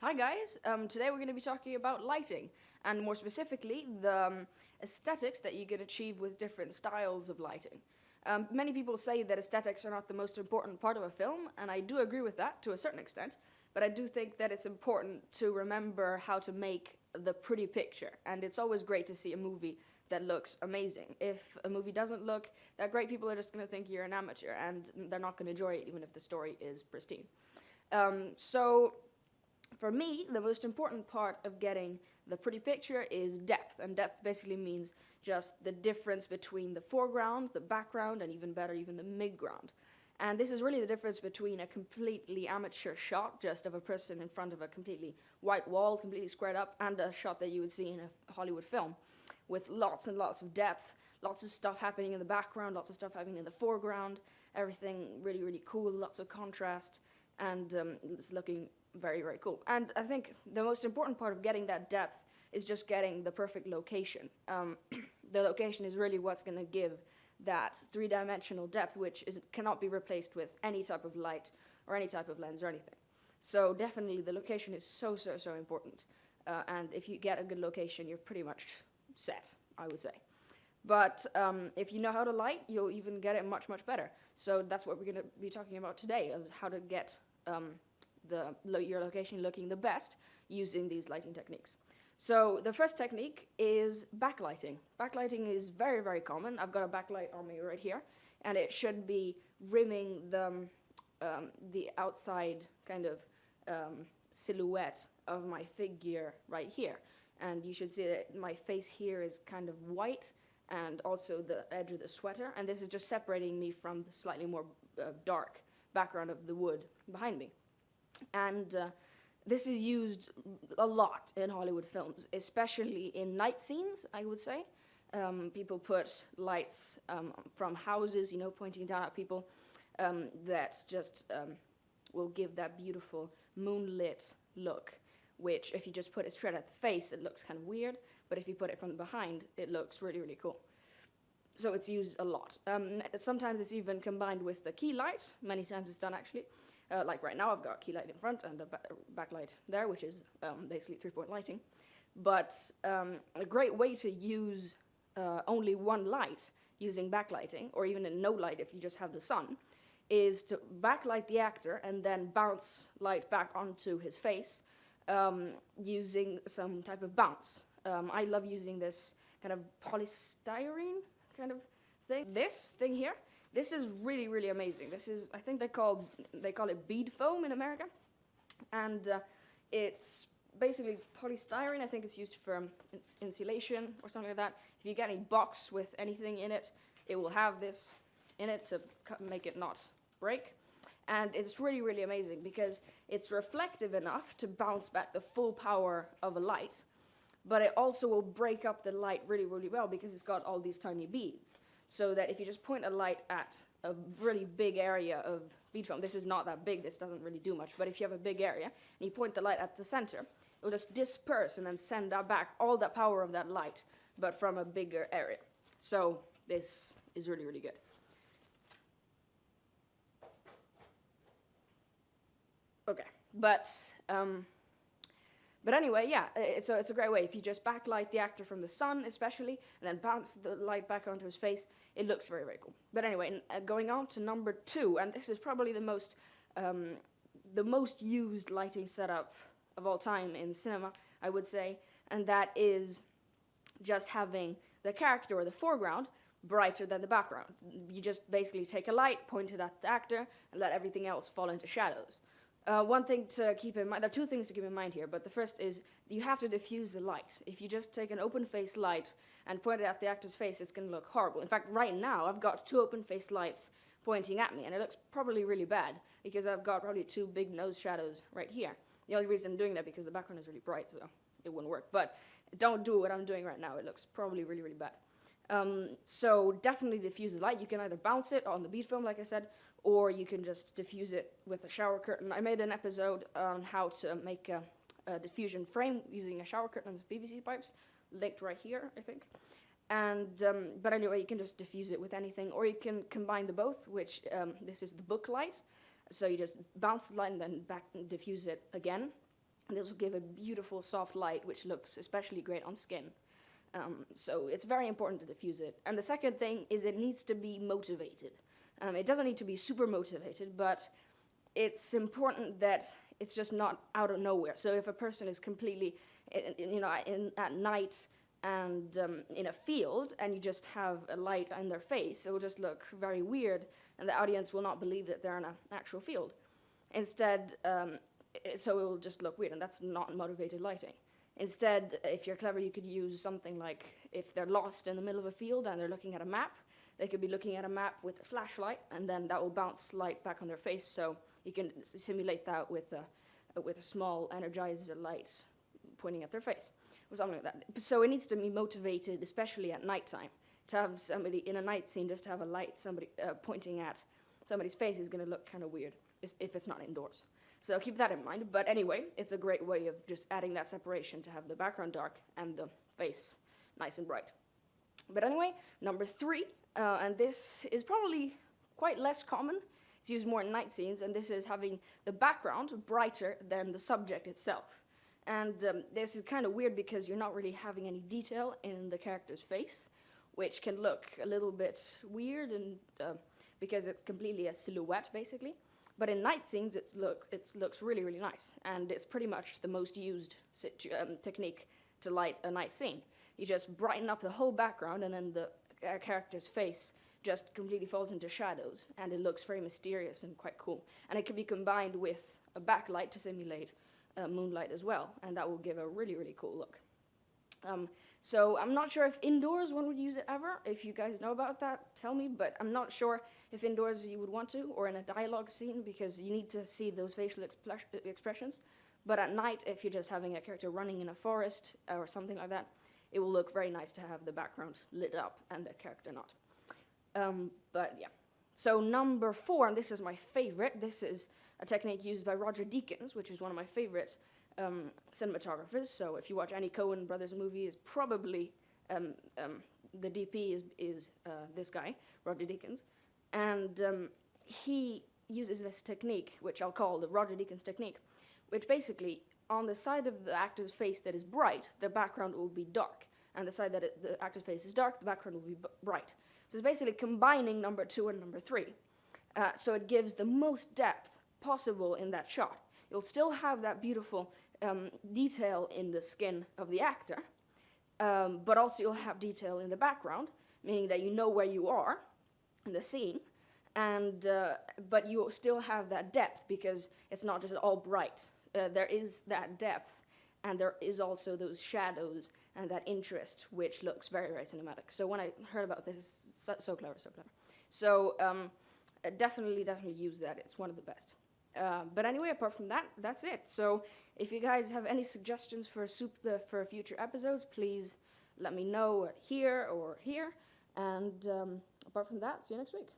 Hi guys, today we're going to be talking about lighting, and more specifically, the aesthetics that you can achieve with different styles of lighting. Many people say that aesthetics are not the most important part of a film, and I do agree with that to a certain extent, but I do think that it's important to remember how to make the pretty picture, and it's always great to see a movie that looks amazing. If a movie doesn't look that great, people are just going to think you're an amateur, and they're not going to enjoy it even if the story is pristine. So for me, the most important part of getting the pretty picture is depth, and depth basically means just the difference between the foreground, the background, and even better, even the midground. And this is really the difference between a completely amateur shot, just of a person in front of a completely white wall, completely squared up, and a shot that you would see in a Hollywood film, with lots and lots of depth, lots of stuff happening in the background, lots of stuff happening in the foreground, everything really, really cool, lots of contrast, and it's looking very, very cool. And I think the most important part of getting that depth is just getting the perfect location. The location is really what's going to give that three-dimensional depth, which cannot be replaced with any type of light or any type of lens or anything. So definitely the location is so, so, so important. And if you get a good location, you're pretty much set, I would say. But if you know how to light, you'll even get it much, much better. So that's what we're going to be talking about today, is how to get your location looking the best using these lighting techniques. So the first technique is backlighting. Backlighting is very, very common. I've got a backlight on me right here, and it should be rimming the outside kind of silhouette of my figure right here. And you should see that my face here is kind of white, and also the edge of the sweater, and this is just separating me from the slightly more dark background of the wood behind me. And this is used a lot in Hollywood films, especially in night scenes, I would say. People put lights from houses, pointing down at people, that just will give that beautiful moonlit look, which if you just put it straight at the face, it looks kind of weird, but if you put it from behind, it looks really, really cool. So it's used a lot. Sometimes it's even combined with the key light. Many times it's done actually. Like right now, I've got a key light in front and a backlight there, which is basically three-point lighting. But a great way to use only one light using backlighting, or even in no light if you just have the sun, is to backlight the actor and then bounce light back onto his face using some type of bounce. I love using this kind of polystyrene kind of thing. This thing here, this is really, really amazing. This is, I think they call it bead foam in America, and it's basically polystyrene. I think it's used for insulation or something like that. If you get any box with anything in it, it will have this in it to make it not break. And it's really, really amazing because it's reflective enough to bounce back the full power of a light, but it also will break up the light really, really well because it's got all these tiny beads. So that if you just point a light at a really big area of bead foam, this is not that big, this doesn't really do much, but if you have a big area and you point the light at the center, it will just disperse and then send back all the power of that light, but from a bigger area. So this is really, really good. Okay, but anyway, yeah, it's a great way. If you just backlight the actor from the sun, especially, and then bounce the light back onto his face, it looks very, very cool. But anyway, going on to number 2, and this is probably the most used lighting setup of all time in cinema, I would say, and that is just having the character or the foreground brighter than the background. You just basically take a light, point it at the actor, and let everything else fall into shadows. One thing to keep in mind, there are two things to keep in mind here, but the first is you have to diffuse the light. If you just take an open face light and point it at the actor's face, it's going to look horrible. In fact, right now, I've got 2 open face lights pointing at me, and it looks probably really bad because I've got probably 2 big nose shadows right here. The only reason I'm doing that because the background is really bright, so it wouldn't work. But don't do what I'm doing right now. It looks probably really, really bad. So definitely diffuse the light. You can either bounce it on the bead film, like I said, or you can just diffuse it with a shower curtain. I made an episode on how to make a diffusion frame using a shower curtain and PVC pipes, linked right here, I think. And but anyway, you can just diffuse it with anything, or you can combine the both, which this is the book light. So you just bounce the light and then back and diffuse it again. And this will give a beautiful soft light, which looks especially great on skin. So it's very important to diffuse it. And the second thing is it needs to be motivated. It doesn't need to be super motivated, but it's important that it's just not out of nowhere. So if a person is completely, at night and in a field, and you just have a light on their face, it will just look very weird, and the audience will not believe that they're in an actual field. Instead, so it will just look weird, and that's not motivated lighting. Instead, if you're clever, you could use something like, if they're lost in the middle of a field and they're looking at a map, they could be looking at a map with a flashlight, and then that will bounce light back on their face, so you can simulate that with a small energizer light pointing at their face, or something like that. So it needs to be motivated, especially at nighttime. To have somebody in a night scene, just to have a light, somebody pointing at somebody's face is going to look kind of weird if it's not indoors. So keep that in mind. But anyway, it's a great way of just adding that separation to have the background dark and the face nice and bright. But anyway, number 3, and this is probably quite less common. It's used more in night scenes, and this is having the background brighter than the subject itself. And this is kind of weird because you're not really having any detail in the character's face, which can look a little bit weird, and because it's completely a silhouette, basically. But in night scenes, it looks really, really nice, and it's pretty much the most used technique to light a night scene. You just brighten up the whole background, and then the character's face just completely falls into shadows, and it looks very mysterious and quite cool. And it can be combined with a backlight to simulate moonlight as well, and that will give a really, really cool look. So I'm not sure if indoors one would use it ever. If you guys know about that, tell me, but I'm not sure if indoors you would want to, or in a dialogue scene, because you need to see those facial expressions. But at night, if you're just having a character running in a forest or something like that, it will look very nice to have the background lit up and the character not. But yeah. So number 4, and this is my favorite, this is a technique used by Roger Deakins, which is one of my favorite cinematographers. So if you watch any Coen Brothers movie, is probably the DP is this guy, Roger Deakins, and he uses this technique, which I'll call the Roger Deakins technique, which basically on the side of the actor's face that is bright, the background will be dark, and the side that the actor's face is dark, the background will be bright. So it's basically combining number 2 and number 3, so it gives the most depth possible in that shot. You'll still have that beautiful detail in the skin of the actor, but also you'll have detail in the background, meaning that you know where you are in the scene, and but you still have that depth because it's not just all bright. There is that depth, and there is also those shadows and that interest, which looks very, very cinematic. So when I heard about this, so clever, so clever. So definitely use that. It's one of the best. But anyway, apart from that, that's it. So if you guys have any suggestions for future episodes, please let me know here or here. And apart from that, see you next week.